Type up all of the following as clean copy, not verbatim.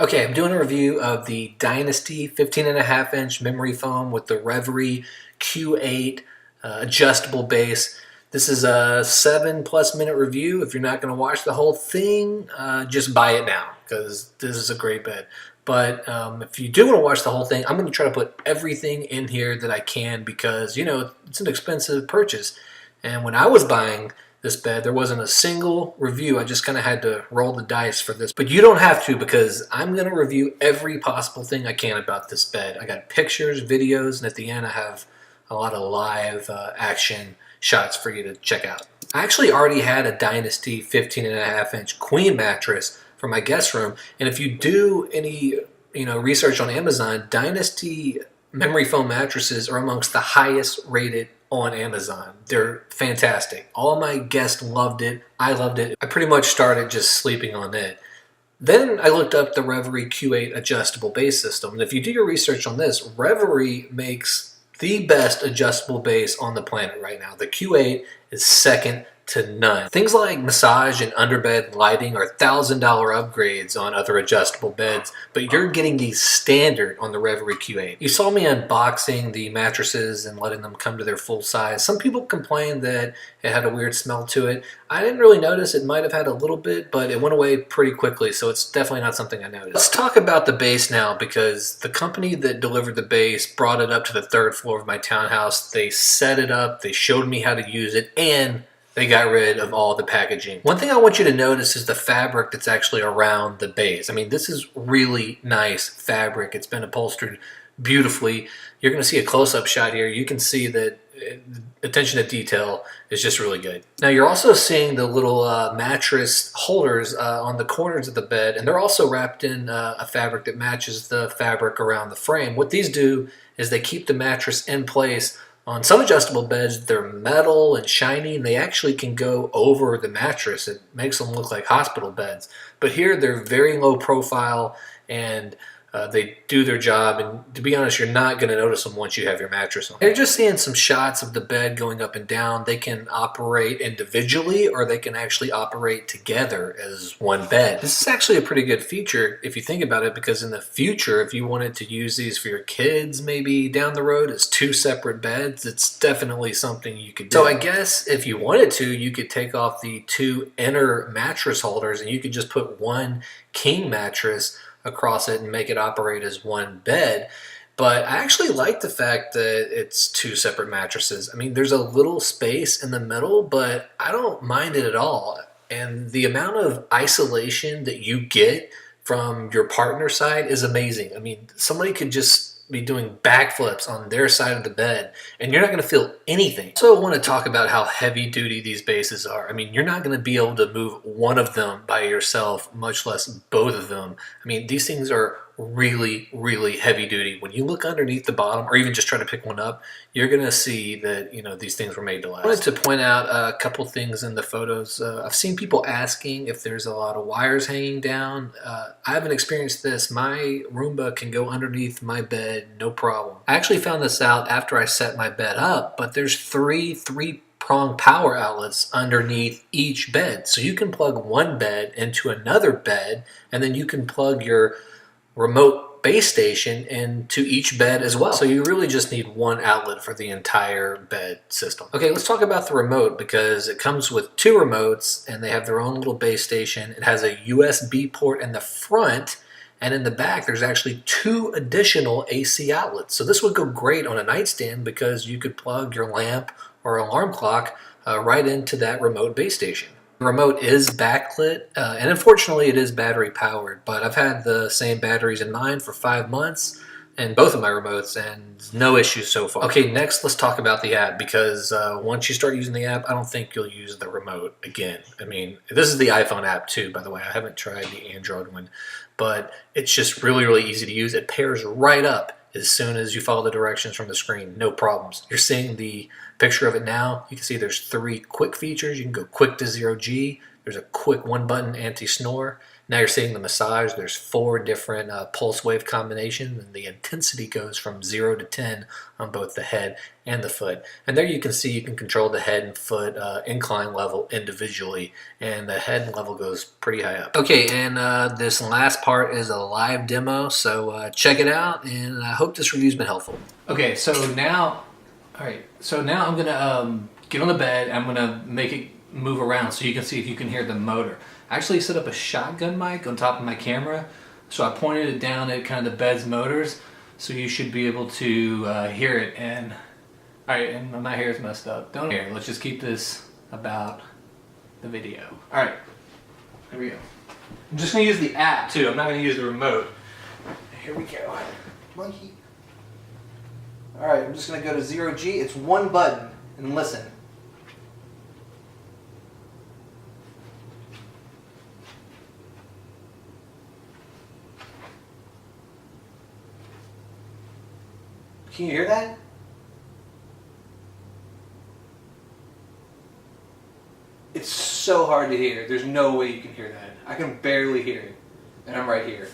Okay, I'm doing a review of the Dynasty 15.5-inch memory foam with the Reverie Q8 adjustable base. This is a 7+ minute review. If you're not going to watch the whole thing, just buy it now because this is a great bed. But if you do want to watch the whole thing, I'm going to try to put everything in here that I can because, you know, it's an expensive purchase. And when I was buying this bed, there wasn't a single review. I just kind of had to roll the dice for this. But you don't have to because I'm going to review every possible thing I can about this bed. I got pictures, videos, and at the end I have a lot of live action shots for you to check out. I actually already had a Dynasty 15.5-inch queen mattress for my guest room. And if you do any research on Amazon, Dynasty memory foam mattresses are amongst the highest rated on Amazon. They're fantastic. All my guests loved it. I loved it. I pretty much started just sleeping on it. Then I looked up the Reverie Q8 adjustable base system. And if you do your research on this, Reverie makes the best adjustable base on the planet right now. The Q8 is second to none. Things like massage and underbed lighting are $1,000 upgrades on other adjustable beds, but you're getting these standard on the Reverie Q8. You saw me unboxing the mattresses and letting them come to their full size. Some people complained that it had a weird smell to it. I didn't really notice. It might have had a little bit, but it went away pretty quickly, so it's definitely not something I noticed. Let's talk about the base now because the company that delivered the base brought it up to the 3rd floor of my townhouse. They set it up, they showed me how to use it, and they got rid of all the packaging. One thing I want you to notice is the fabric that's actually around the base. I mean, this is really nice fabric. It's been upholstered beautifully. You're going to see a close-up shot here. You can see that attention to detail is just really good. Now you're also seeing the little mattress holders on the corners of the bed, and they're also wrapped in a fabric that matches the fabric around the frame. What these do is they keep the mattress in place. On some adjustable beds, they're metal and shiny, and they actually can go over the mattress. It makes them look like hospital beds. But here, they're very low profile, and they do their job. And to be honest, you're not going to notice them once you have your mattress on. You're just seeing some shots of the bed going up and down. They can operate individually, or they can actually operate together as one bed. This is actually a pretty good feature if you think about it, because in the future, if you wanted to use these for your kids maybe down the road as 2 separate beds, it's definitely something you could do. So I guess if you wanted to, you could take off the 2 inner mattress holders and you could just put one king mattress across it and make it operate as one bed. But I actually like the fact that it's 2 separate mattresses. I mean, there's a little space in the middle, but I don't mind it at all. And the amount of isolation that you get from your partner's side is amazing. I mean, somebody could just be doing backflips on their side of the bed and you're not going to feel anything. So I want to talk about how heavy duty these bases are. I mean, you're not going to be able to move one of them by yourself, much less both of them. I mean, these things are really, really heavy duty. When you look underneath the bottom, or even just try to pick one up, you're going to see that, you know, these things were made to last. I wanted to point out a couple things in the photos. I've seen people asking if there's a lot of wires hanging down. I haven't experienced this. My Roomba can go underneath my bed, no problem. I actually found this out after I set my bed up, but there's three-prong power outlets underneath each bed. So you can plug one bed into another bed, and then you can plug your remote base station into each bed as well. So you really just need one outlet for the entire bed system. Okay, let's talk about the remote because it comes with 2 remotes and they have their own little base station. It has a USB port in the front, and in the back there's actually 2 additional AC outlets. So this would go great on a nightstand because you could plug your lamp or alarm clock right into that remote base station. The remote is backlit, and unfortunately it is battery powered, but I've had the same batteries in mine for 5 months in both of my remotes and no issues so far. Okay, next let's talk about the app because once you start using the app, I don't think you'll use the remote again. I mean, this is the iPhone app too, by the way. I haven't tried the Android one, but it's just really, really easy to use. It pairs right up as soon as you follow the directions from the screen, no problems. You're seeing the picture of it now. You can see there's 3 quick features. You can go quick to 0G. There's a quick 1-button anti-snore. Now you're seeing the massage. There's 4 different pulse wave combinations, and the intensity goes from 0 to 10 on both the head and the foot. And there you can see you can control the head and foot incline level individually, and the head level goes pretty high up. Okay, and this last part is a live demo, so check it out, and I hope this review's been helpful. Okay, so now, I'm gonna get on the bed. I'm gonna make it move around so you can see if you can hear the motor. I actually set up a shotgun mic on top of my camera, so I pointed it down at kind of the bed's motors, so you should be able to hear it. And all right, and my hair is messed up. Don't hear. Let's just keep this about the video. All right, here we go. I'm just gonna use the app too. I'm not gonna use the remote. Here we go. Monkey. All right, I'm just gonna go to 0G. It's 1 button, and listen. Can you hear that? It's so hard to hear. There's no way you can hear that. I can barely hear it. And I'm right here.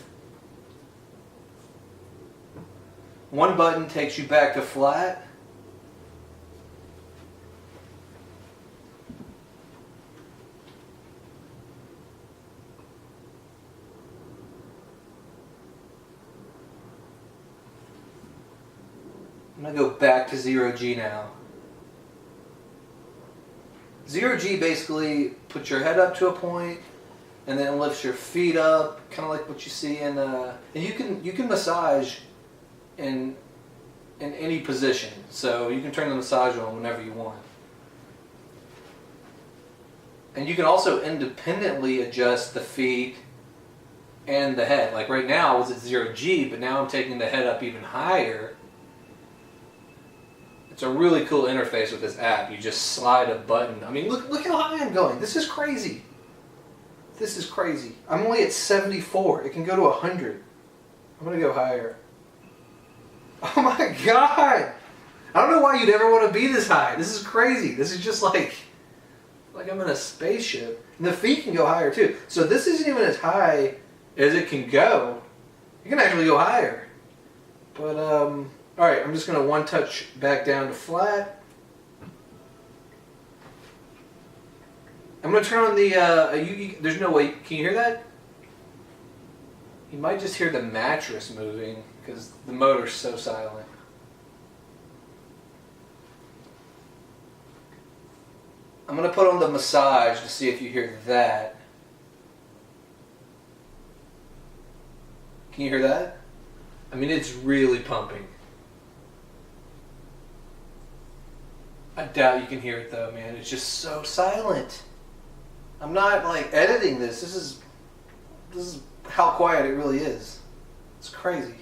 1 button takes you back to flat. I'm going to go back to 0G now. 0G basically puts your head up to a point and then lifts your feet up, kind of like what you see in and you can massage in any position. So you can turn the massage on whenever you want. And you can also independently adjust the feet and the head. Like right now I was at 0G, but now I'm taking the head up even higher. It's a really cool interface with this app. You just slide a button. I mean, look how high I'm going. This is crazy. This is crazy. I'm only at 74. It can go to 100. I'm going to go higher. Oh my God. I don't know why you'd ever want to be this high. This is crazy. This is just like I'm in a spaceship. And the feet can go higher too. So this isn't even as high as it can go. You can actually go higher. But, alright, I'm just going to 1 touch back down to flat. I'm going to turn on the, there's no way, can you hear that? You might just hear the mattress moving because the motor's so silent. I'm going to put on the massage to see if you hear that. Can you hear that? I mean, it's really pumping. I doubt you can hear it though, man. It's just so silent. I'm not like editing this. This is how quiet it really is. It's crazy.